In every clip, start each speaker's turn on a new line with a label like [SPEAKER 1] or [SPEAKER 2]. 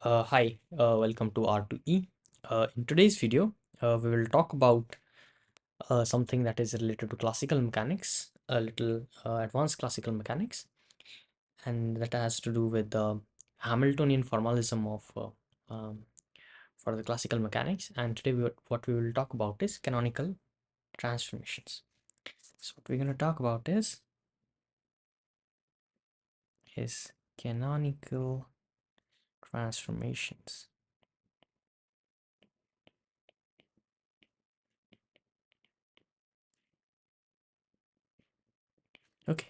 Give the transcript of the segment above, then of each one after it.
[SPEAKER 1] Welcome to R2E. In today's video, we will talk about something that is related to classical mechanics, a little advanced classical mechanics, and that has to do with the Hamiltonian formalism of for the classical mechanics. And today, what we will talk about is canonical transformations. So, what we're going to talk about is canonical transformations. Okay,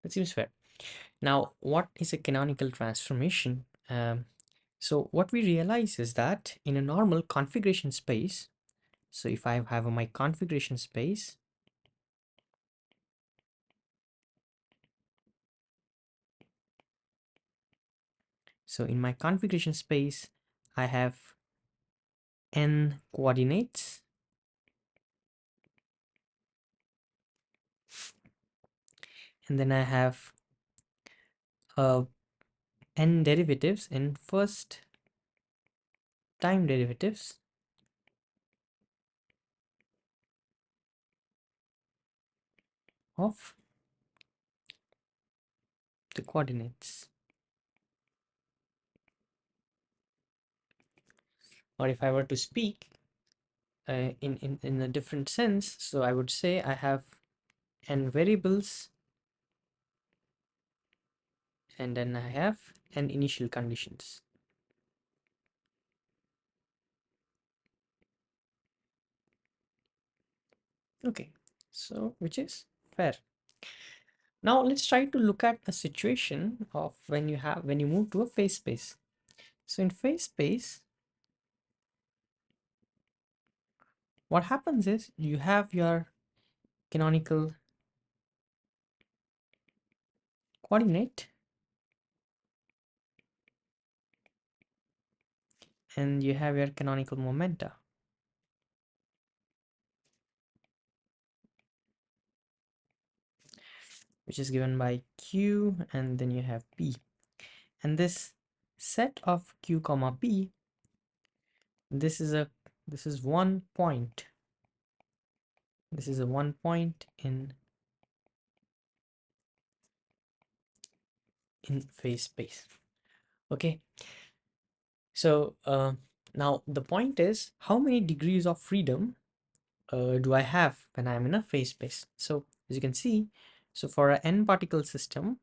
[SPEAKER 1] that seems fair. Now, what is a canonical transformation? So what we realize is that in a normal configuration space, so if I have my configuration space, so in my configuration space, I have n coordinates, and then I have n derivatives in first time derivatives of the coordinates. Or if I were to speak in a different sense, so I would say I have n variables and then I have n initial conditions. Okay, so which is fair. Now let's try to look at a situation of when you move to a phase space. So in phase space, what happens is you have your canonical coordinate and you have your canonical momenta, which is given by Q, and then you have P. And this set of Q comma P, this is one point. This is a one point in phase space. Okay, so now the point is how many degrees of freedom do I have when I'm in a phase space. So as you can see, so for an n particle system,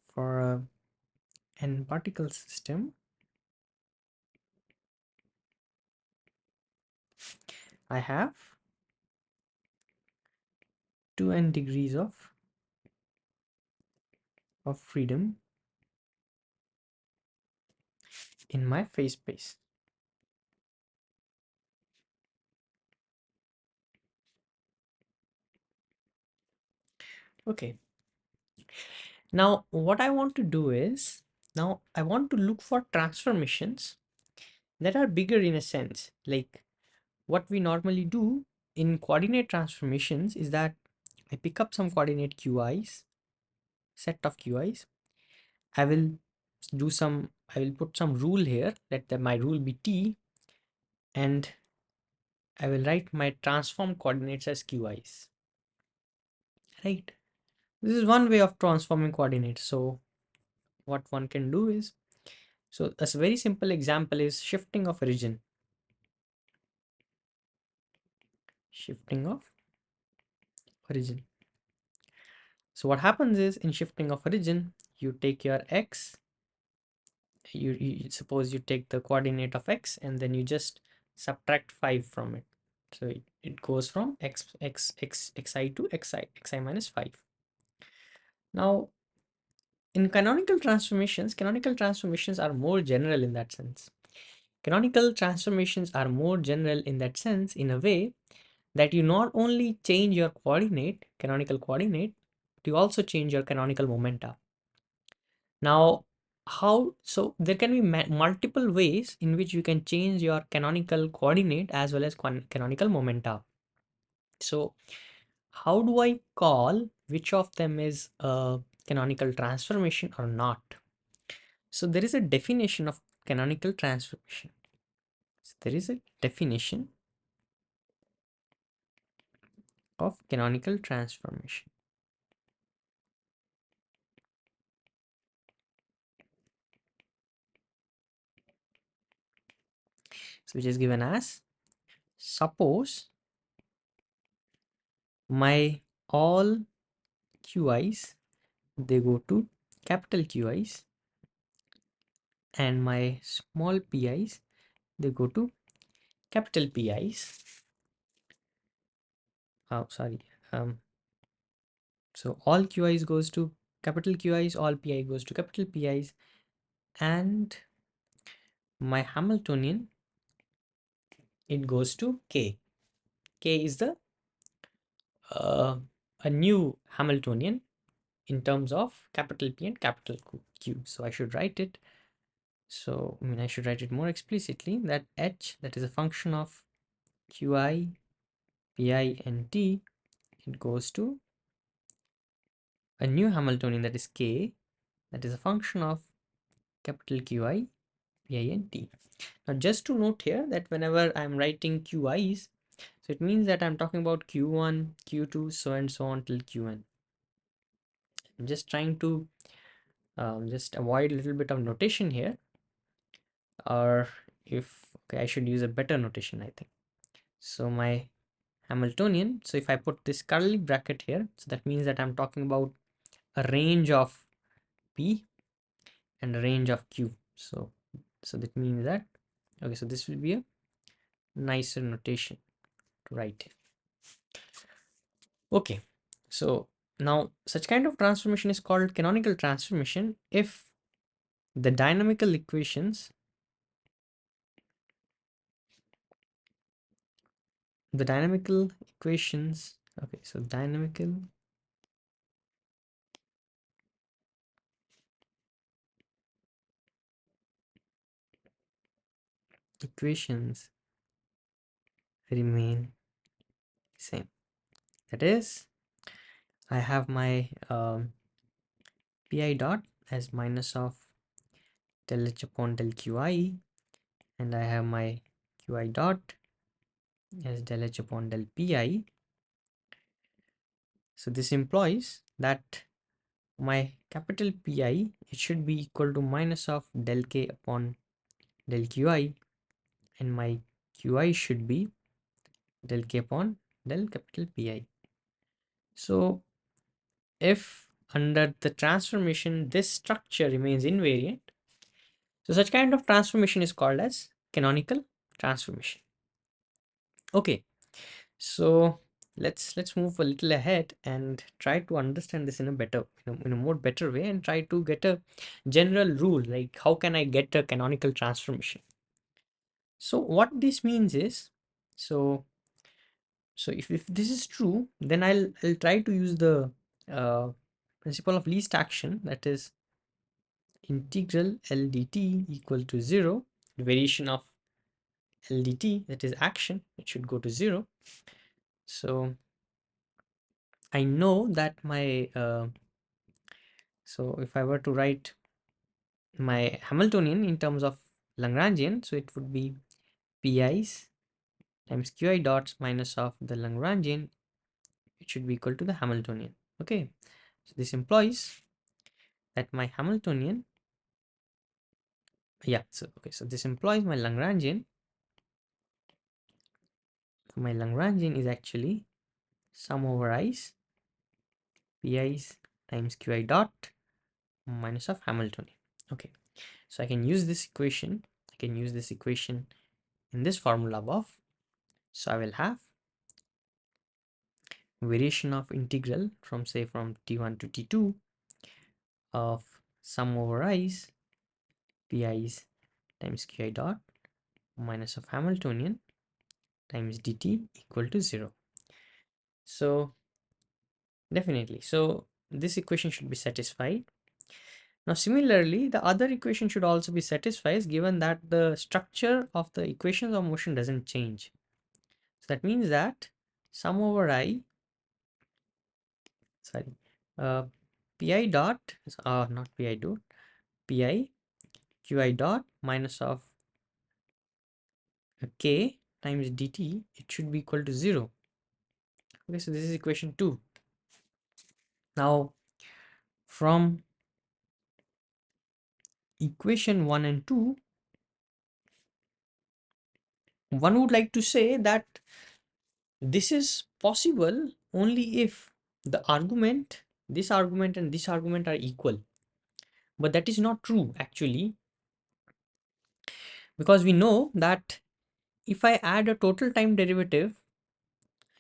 [SPEAKER 1] for a n particle system, I have 2n degrees of freedom in my phase space. Okay, now what I want to do is, now I want to look for transformations that are bigger in a sense. Like what we normally do in coordinate transformations is that I pick up some coordinate QIs, set of QIs. I will I will put some rule here. Let my rule be T, and I will write my transform coordinates as QIs. Right? This is one way of transforming coordinates. So what one can do is, so a very simple example is shifting of origin. Shifting of origin. So what happens is in shifting of origin, you take your x, you suppose you take the coordinate of x and then you just subtract 5 from it. So it goes from xi to xi minus 5. Now in canonical transformations are more general in that sense. Canonical transformations are more general in that sense, in a way that you not only change your canonical coordinate, but you also change your canonical momenta. Now, so there can be multiple ways in which you can change your canonical coordinate as well as canonical momenta. So how do I call which of them is canonical transformation or not? So there is a definition of canonical transformation. So there is a definition of canonical transformation. So which is given as, suppose my all QIs, they go to capital QIs, and my small PIs, they go to capital PIs. Oh, sorry. So all QIs goes to capital QIs, all PI goes to capital PIs, and my Hamiltonian, it goes to K. K is the a new Hamiltonian in terms of capital P and capital Q. So I should write it. So I mean, I should write it more explicitly, that H, that is a function of QI, PI, and T, it goes to a new Hamiltonian, that is K, that is a function of capital QI, PI, and T. Now just to note here that whenever I'm writing QIs, so it means that I'm talking about Q1, Q2, so and so on till Qn. I'm just trying to just avoid a little bit of notation here, or if, okay, I should use a better notation, I think. So my Hamiltonian, so if I put this curly bracket here, so that means that I'm talking about a range of P and a range of Q. So that means that, okay, so this will be a nicer notation to write it. Okay, so now such kind of transformation is called canonical transformation if the dynamical equations, okay, so dynamical equations remain same. That is, I have my pi dot as minus of del h upon del qi, and I have my qi dot as del h upon del pi. So this implies that my capital Pi, it should be equal to minus of del k upon del qi, and my qi should be del k upon del capital Pi. So if under the transformation this structure remains invariant, so such kind of transformation is called as canonical transformation. Okay, so let's move a little ahead and try to understand this in a better, in a more better way, and try to get a general rule, like how can I get a canonical transformation. So what this means is, so if this is true, then I'll try to use the uh, principle of least action, that is integral L dt equal to 0, the variation of L dt, that is action, it should go to 0. So I know that my so if I were to write my Hamiltonian in terms of Lagrangian, so it would be pi's times qi dots minus of the Lagrangian, it should be equal to the Hamiltonian. Okay, so this implies that my Hamiltonian, yeah, so okay, so this implies my Lagrangian, is actually sum over i's pi's times qi dot minus of Hamiltonian. Okay, so I can use this equation, in this formula above. So I will have variation of integral from, say, from t1 to t2 of sum over i's pi's times qi dot minus of Hamiltonian times dt equal to 0. So definitely, so this equation should be satisfied. Now similarly, the other equation should also be satisfied, given that the structure of the equations of motion doesn't change. So that means that sum over I, sorry, pi dot, not pi dot, pi qi dot minus of k times dt, it should be equal to 0. Okay, so this is equation 2. Now from equation 1 and 2, one would like to say that this is possible only if the argument, this argument and this argument are equal. But that is not true actually, because we know that if I add a total time derivative,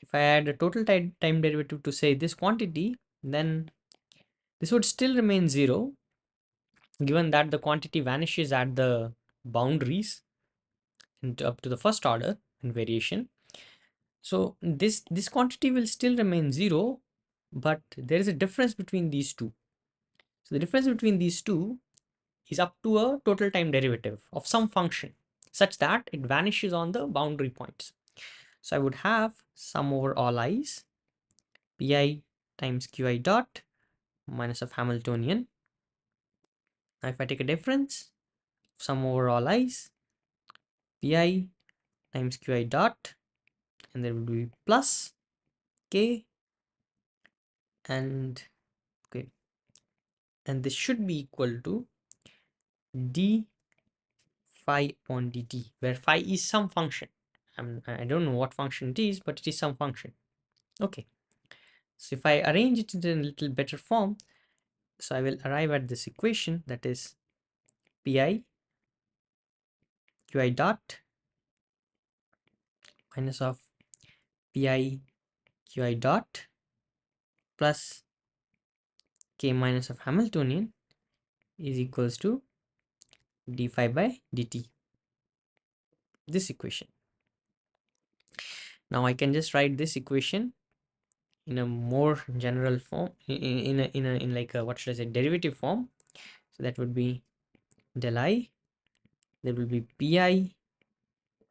[SPEAKER 1] if I add a total time derivative to say this quantity, then this would still remain 0, given that the quantity vanishes at the boundaries and up to the first order in variation. So this quantity will still remain 0, but there is a difference between these two. So the difference between these two is up to a total time derivative of some function such that it vanishes on the boundary points. So I would have sum over all i's pi times qi dot minus of Hamiltonian. Now if I take a difference, sum over all i's pi times qi dot, and there will be plus k, and okay, and this should be equal to d phi upon dt, where phi is some function. I don't know what function it is, but it is some function. Okay, so if I arrange it in a little better form, so I will arrive at this equation, that is pi qi dot minus of pi qi dot plus k minus of Hamiltonian is equals to d phi by dt, this equation. Now I can just write this equation in a more general form, in like a, what should I say, derivative form. So that would be del I, there will be pi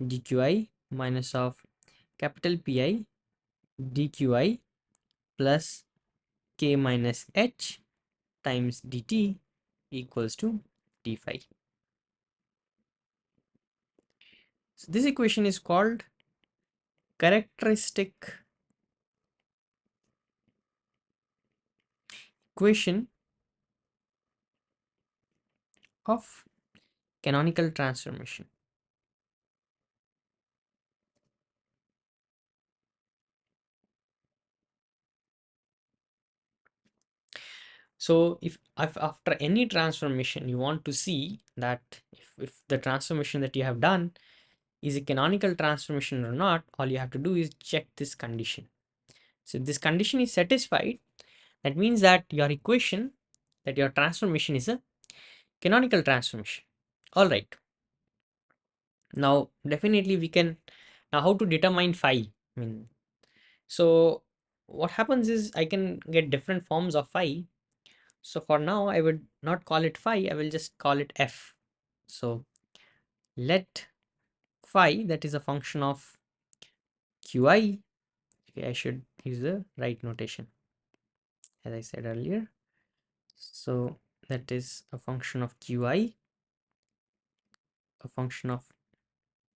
[SPEAKER 1] dqi minus of capital Pi dqi plus k minus h times dt equals to d phi. So this equation is called characteristic equation of canonical transformation. So if after any transformation you want to see that if the transformation that you have done is a canonical transformation or not, all you have to do is check this condition. So if this condition is satisfied, that means that your equation, that your transformation is a canonical transformation. All right. Now definitely we can, now how to determine phi? I mean, so what happens is I can get different forms of phi. So for now I would not call it phi, I will just call it f. So let phi, that is a function of qi, okay, I should use the right notation as I said earlier. So that is a function of qi, a function of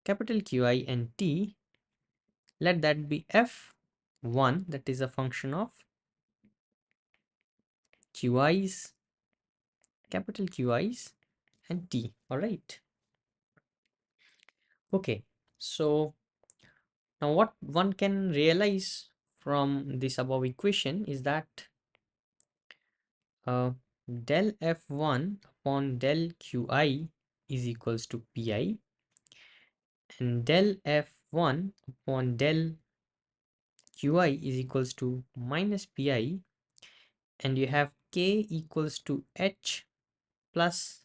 [SPEAKER 1] capital Qi and t. Let that be f1, that is a function of Qi's, capital Qi's and t. All right. Okay, so now what one can realize from this above equation is that del f1 upon del qi is equals to pi, and del f1 upon del qi is equals to minus pi, and you have k equals to h plus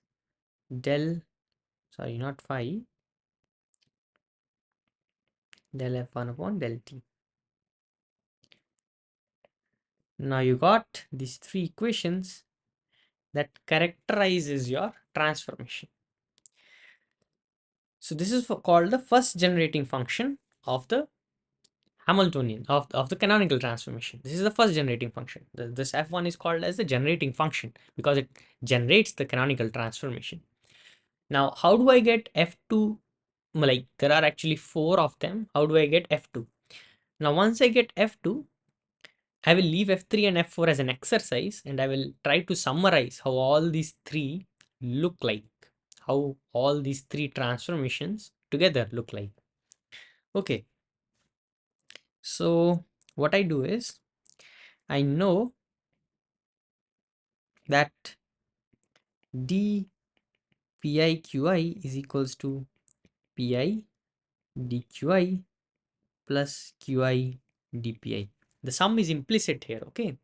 [SPEAKER 1] del, sorry, not phi, del f1 upon del t. Now you got these three equations that characterizes your transformation. So this is called the first generating function of the Hamiltonian of the canonical transformation. This is the first generating function. This f1 is called as the generating function because it generates the canonical transformation. Now, how do I get f2? Like, there are actually 4 of them. How do I get f2? Now, once I get f2, I will leave f3 and f4 as an exercise, and I will try to summarize how all these 3 look like, how all these 3 transformations together look like. Okay, so what I do is, I know that d pi qi is equals to pi dqi plus qi dpi. The sum is implicit here, okay?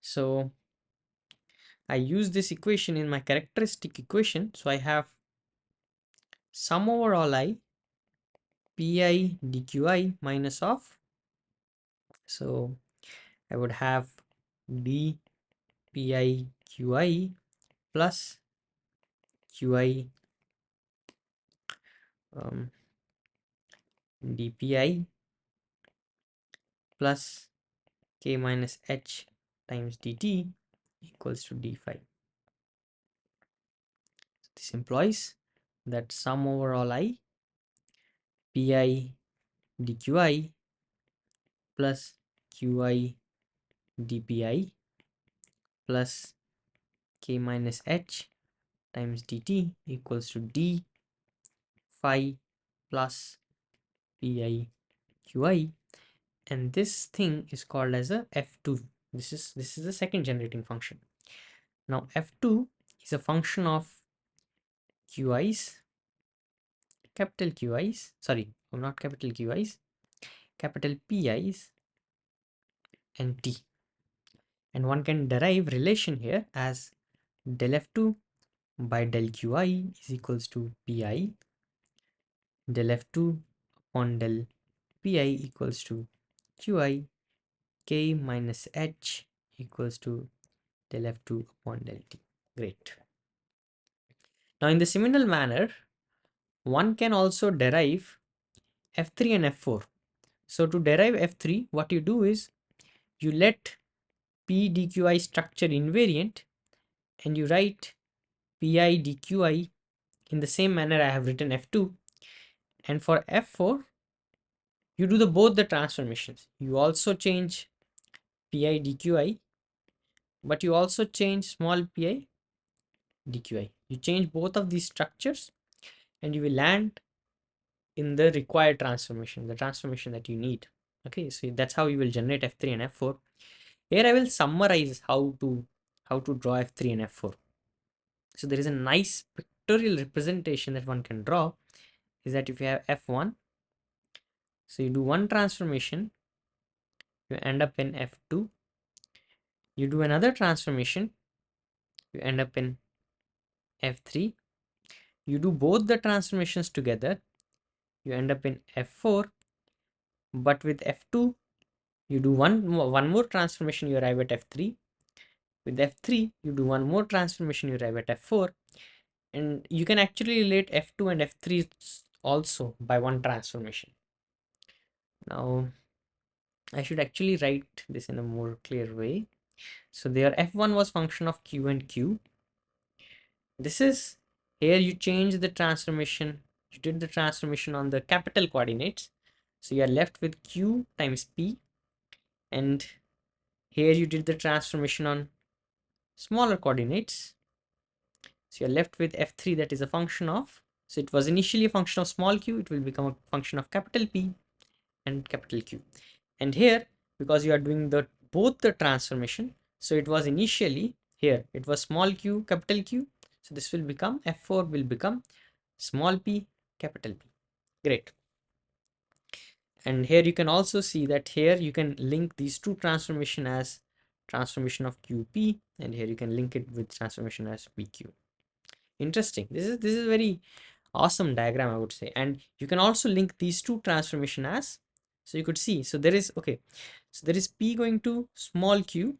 [SPEAKER 1] So I use this equation in my characteristic equation. So I have sum over all I pi dqi minus of, so I would have d pi qi plus qi dpi plus k minus h times dt equals to d phi. This implies that sum over all I pi dqi plus qi dpi plus k minus h times dt equals to d phi plus pi qi, and this thing is called as a f2. This is the second generating function. Now f2 is a function of qi's, capital Qi's, sorry, not capital Qi's, capital Pi's and t, and one can derive relation here as del f2 by del qi is equals to pi, del f2 upon del pi equals to qi, k minus h equals to del f2 upon del t. Great. Now in the similar manner, one can also derive f3 and f4. So to derive f3, what you do is you let p dqi structure invariant and you write pi dqi in the same manner I have written f2, and for f4 you do both the transformations. You also change pi dqi, but you also change small pi dqi. You change both of these structures and you will land in the required transformation, the transformation that you need. Okay, so that's how you will generate f3 and f4. Here I will summarize how to draw f3 and f4. So there is a nice pictorial representation that one can draw, is that if you have f1, so you do one transformation, you end up in f2, you do another transformation, you end up in f3, you do both the transformations together, you end up in f4, but with f2 you do one more transformation, you arrive at f3. With f3 you do one more transformation, you arrive at f4, and you can actually relate f2 and f3 also by one transformation. Now I should actually write this in a more clear way. So there f1 was function of q and q. This is, here you change the transformation, you did the transformation on the capital coordinates, so you are left with q times p, and here you did the transformation on smaller coordinates, so you're left with f3, that is a function of, so it was initially a function of small q, it will become a function of capital P and capital Q. And here, because you are doing both the transformation, so it was initially, here it was small q capital Q, so this will become, f4 will become small p capital P. Great. And here you can also see that here you can link these two transformation as transformation of qp, and here you can link it with transformation as pq. Interesting. This is very awesome diagram, I would say. And you can also link these two transformation as, so you could see, so there is, okay, so there is p going to small q,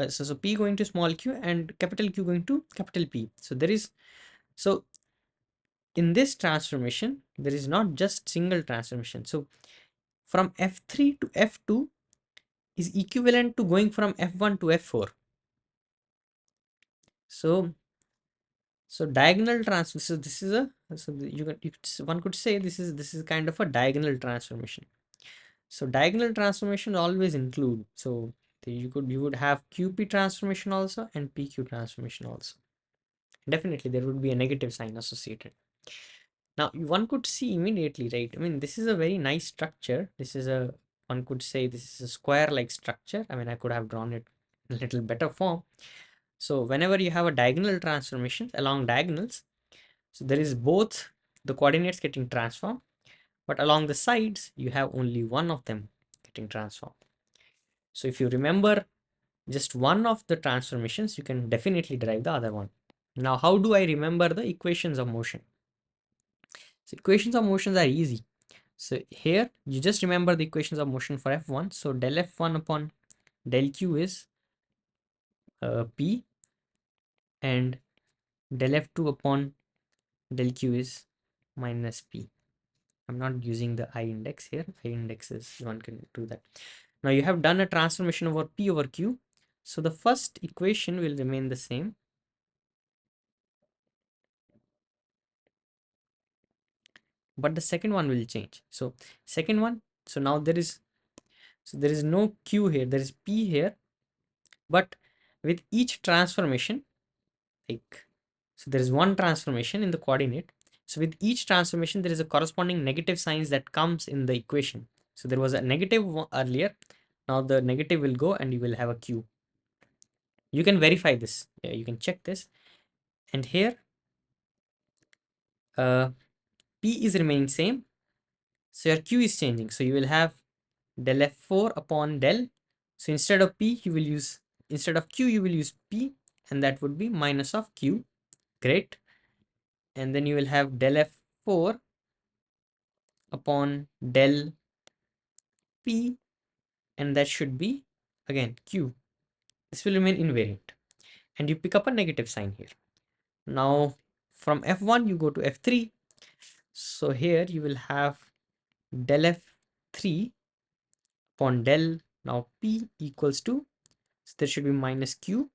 [SPEAKER 1] so p going to small q and capital Q going to capital P. So there is, so in this transformation there is not just single transformation, so from F3 to F2 is equivalent to going from F1 to F4. So diagonal transfer. So this is a one could say this is kind of a diagonal transformation. So diagonal transformation always include, so you would have QP transformation also and PQ transformation also. Definitely there would be a negative sign associated. Now one could see immediately, right? I mean, this is a very nice structure. This is a, one could say this is a square like structure. I mean, I could have drawn it in a little better form. So whenever you have a diagonal transformation along diagonals, so there is both the coordinates getting transformed, but along the sides you have only one of them getting transformed. So if you remember just one of the transformations, you can definitely derive the other one. Now, how do I remember the equations of motion? So equations of motions are easy. So here you just remember the equations of motion for F1. So del F1 upon del Q is P, and del F2 upon del Q is minus P. I'm not using the I index here. I index is, one can do that. Now you have done a transformation over P over Q. So the first equation will remain the same, but the second one will change. So second one, so now there is, so there is no Q here, there is P here, but with each transformation, like, so there is one transformation in the coordinate. So with each transformation, there is a corresponding negative signs that comes in the equation. So there was a negative earlier. Now the negative will go and you will have a Q. You can verify this. Yeah, you can check this. And here, P is remaining same. So your Q is changing. So you will have del F4 upon del. So instead of P, you will use, instead of Q, you will use P, and that would be minus of Q. Great. And then you will have del F4 upon del P, and that should be again Q. This will remain invariant, and you pick up a negative sign here. Now from F1 you go to F3. So here you will have del F3 upon del, now P equals to, so there should be minus Q,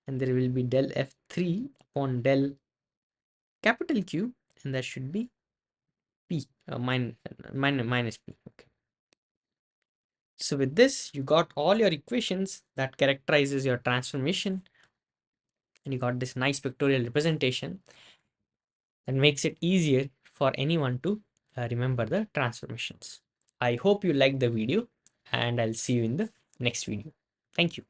[SPEAKER 1] and there will be del F3 upon del capital Q, and that should be P, minus P. Okay. So with this, you got all your equations that characterizes your transformation, and you got this nice pictorial representation that makes it easier for anyone to remember the transformations. I hope you liked the video, and I'll see you in the next video. Thank you.